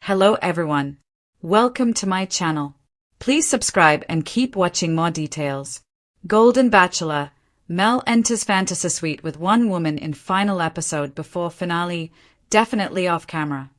Hello everyone. Welcome to my channel. Please subscribe and keep watching more details. Golden Bachelor. Mel enters fantasy suite with one woman in final episode before finale, definitely off camera.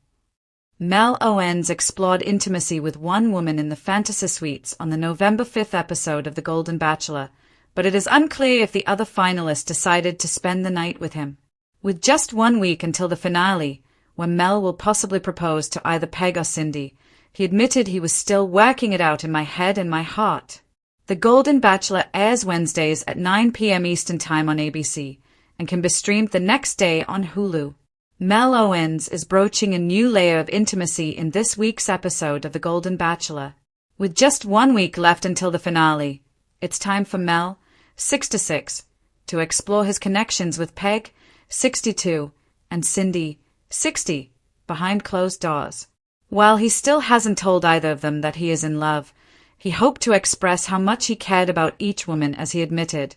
Mel Owens explored intimacy with one woman in the fantasy suites on the November 5th episode of The Golden Bachelor, but it is unclear if the other finalists decided to spend the night with him. With just 1 week until the finale, when Mel will possibly propose to either Peg or Cindy, he admitted he was still working it out in my head and my heart. The Golden Bachelor airs Wednesdays at 9 p.m. Eastern Time on ABC and can be streamed the next day on Hulu. Mel Owens is broaching a new layer of intimacy in this week's episode of The Golden Bachelor. With just 1 week left until the finale, it's time for Mel, 66, to explore his connections with Peg, 62, and Cindy, 60, behind closed doors. While he still hasn't told either of them that he is in love, he hoped to express how much he cared about each woman as he admitted,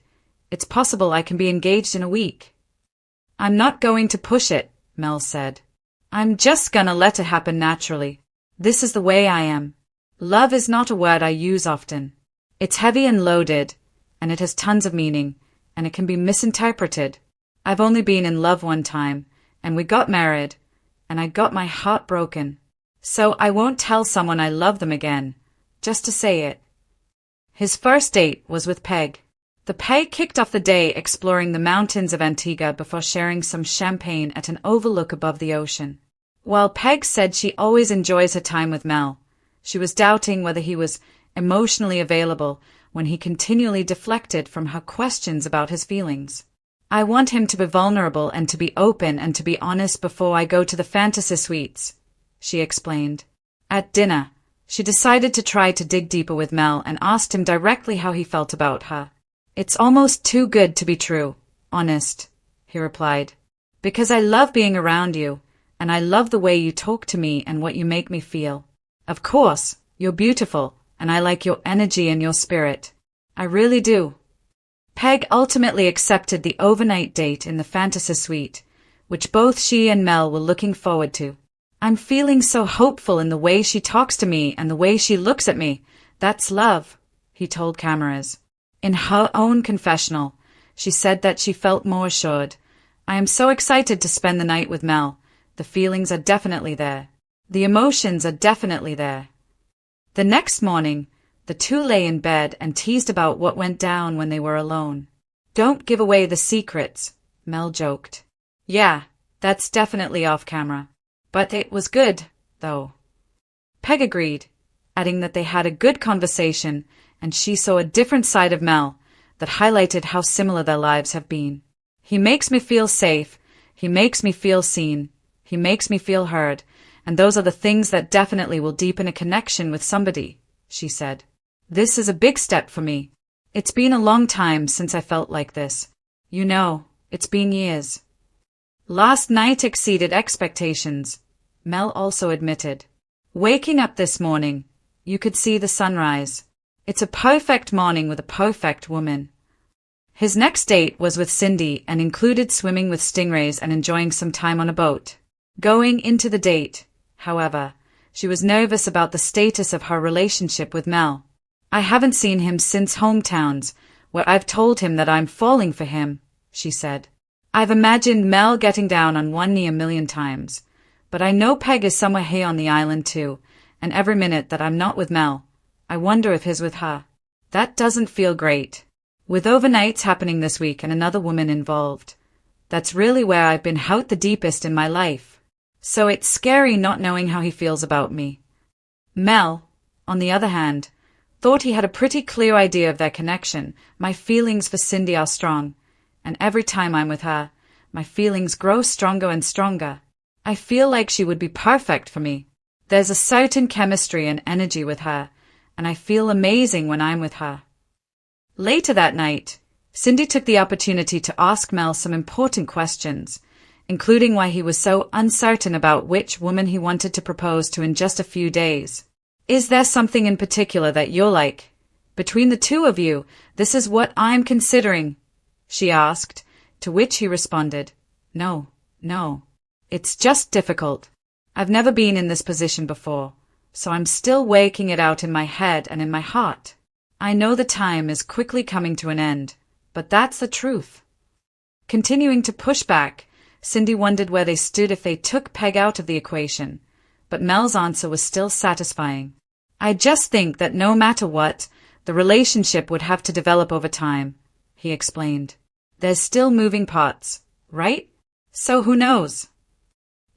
"It's possible I can be engaged in a week." "I'm not going to push it," Mel said. "I'm just gonna let it happen naturally. This is the way I am. Love is not a word I use often. It's heavy and loaded, and it has tons of meaning, and it can be misinterpreted. I've only been in love one time, and we got married, and I got my heart broken. So I won't tell someone I love them again, just to say it." His first date was with Peg. The pair kicked off the day exploring the mountains of Antigua before sharing some champagne at an overlook above the ocean. While Peg said she always enjoys her time with Mel, she was doubting whether he was emotionally available when he continually deflected from her questions about his feelings. "I want him to be vulnerable and to be open and to be honest before I go to the fantasy suites," she explained. At dinner, she decided to try to dig deeper with Mel and asked him directly how he felt about her. "It's almost too good to be true, honest," he replied. "Because I love being around you, and I love the way you talk to me and what you make me feel. Of course, you're beautiful, and I like your energy and your spirit. I really do." Peg ultimately accepted the overnight date in the fantasy suite, which both she and Mel were looking forward to. "I'm feeling so hopeful in the way she talks to me and the way she looks at me. That's love," he told cameras. In her own confessional, she said that she felt more assured. "I am so excited to spend the night with Mel. The feelings are definitely there. The emotions are definitely there." The next morning, the two lay in bed and teased about what went down when they were alone. "Don't give away the secrets," Mel joked. "Yeah, that's definitely off camera. But it was good, though." Peg agreed, adding that they had a good conversation and she saw a different side of Mel that highlighted how similar their lives have been. "He makes me feel safe, he makes me feel seen, he makes me feel heard, and those are the things that definitely will deepen a connection with somebody," she said. "This is a big step for me. It's been a long time since I felt like this. You know, it's been years." Last night exceeded expectations, Mel also admitted. "Waking up this morning, you could see the sunrise. It's a perfect morning with a perfect woman." His next date was with Cindy and included swimming with stingrays and enjoying some time on a boat. Going into the date, however, she was nervous about the status of her relationship with Mel. "I haven't seen him since hometowns, where I've told him that I'm falling for him," she said. "I've imagined Mel getting down on one knee a million times, but I know Peg is somewhere here on the island too, and every minute that I'm not with Mel, I wonder if he's with her. That doesn't feel great. With overnights happening this week and another woman involved, that's really where I've been hurt the deepest in my life. So it's scary not knowing how he feels about me." Mel, on the other hand, thought he had a pretty clear idea of their connection. "My feelings for Cindy are strong, and every time I'm with her, my feelings grow stronger and stronger. I feel like she would be perfect for me. There's a certain chemistry and energy with her, and I feel amazing when I'm with her." Later that night, Cindy took the opportunity to ask Mel some important questions, including why he was so uncertain about which woman he wanted to propose to in just a few days. "Is there something in particular that you're like? Between the two of you, this is what I'm considering," she asked, to which he responded, No. It's just difficult. I've never been in this position before, so I'm still working it out in my head and in my heart. I know the time is quickly coming to an end, but that's the truth. Continuing to push back, Cindy wondered where they stood if they took Peg out of the equation, but Mel's answer was still satisfying. I just think that no matter what, the relationship would have to develop over time, he explained. There's still moving parts, right? So who knows?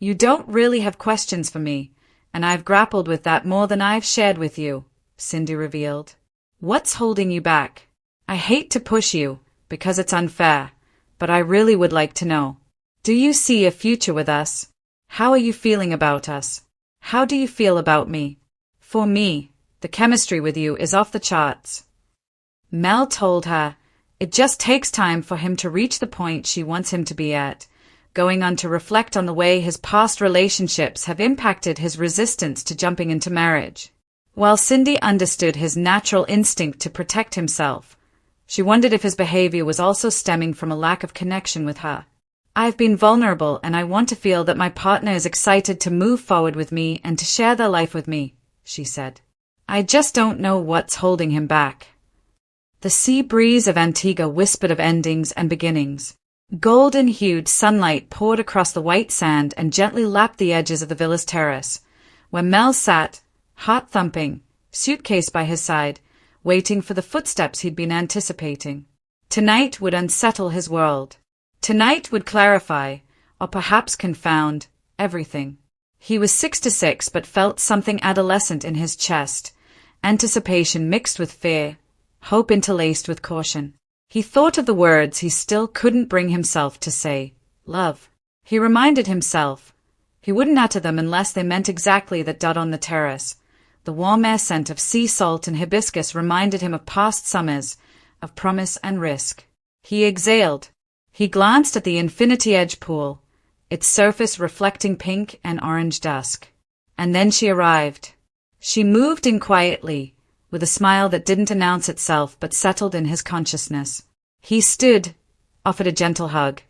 You don't really have questions for me, and I've grappled with that more than I've shared with you, Cindy revealed. What's holding you back? I hate to push you, because it's unfair, but I really would like to know. Do you see a future with us? How are you feeling about us? How do you feel about me? For me, the chemistry with you is off the charts. Mel told her it just takes time for him to reach the point she wants him to be at, going on to reflect on the way his past relationships have impacted his resistance to jumping into marriage. While Cindy understood his natural instinct to protect himself, she wondered if his behavior was also stemming from a lack of connection with her. I've been vulnerable and I want to feel that my partner is excited to move forward with me and to share their life with me, she said. I just don't know what's holding him back. The sea breeze of Antigua whispered of endings and beginnings. Golden-hued sunlight poured across the white sand and gently lapped the edges of the villa's terrace, where Mel sat, heart-thumping, suitcase by his side, waiting for the footsteps he'd been anticipating. Tonight would unsettle his world. Tonight would clarify, or perhaps confound, everything. He was 6 but felt something adolescent in his chest, anticipation mixed with fear, hope interlaced with caution. He thought of the words he still couldn't bring himself to say, love. He reminded himself he wouldn't utter them unless they meant exactly that. On the terrace, the warm air scent of sea salt and hibiscus reminded him of past summers, of promise and risk. He exhaled. He glanced at the Infinity Edge pool, its surface reflecting pink and orange dusk. And then she arrived. She moved in quietly, with a smile that didn't announce itself but settled in his consciousness. He stood, offered a gentle hug,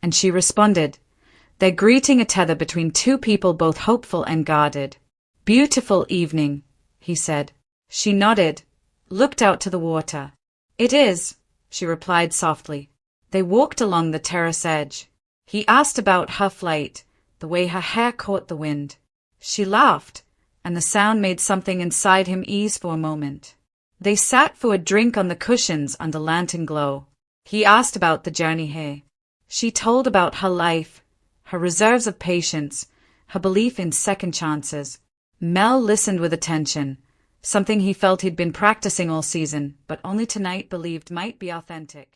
and she responded, their greeting a tether between two people both hopeful and guarded. Beautiful evening, he said. She nodded, looked out to the water. It is, she replied softly. They walked along the terrace edge. He asked about her flight, the way her hair caught the wind. She laughed, and the sound made something inside him ease for a moment. They sat for a drink on the cushions under lantern glow. He asked about the journey here. She told about her life, her reserves of patience, her belief in second chances. Mel listened with attention, something he felt he'd been practicing all season, but only tonight believed might be authentic.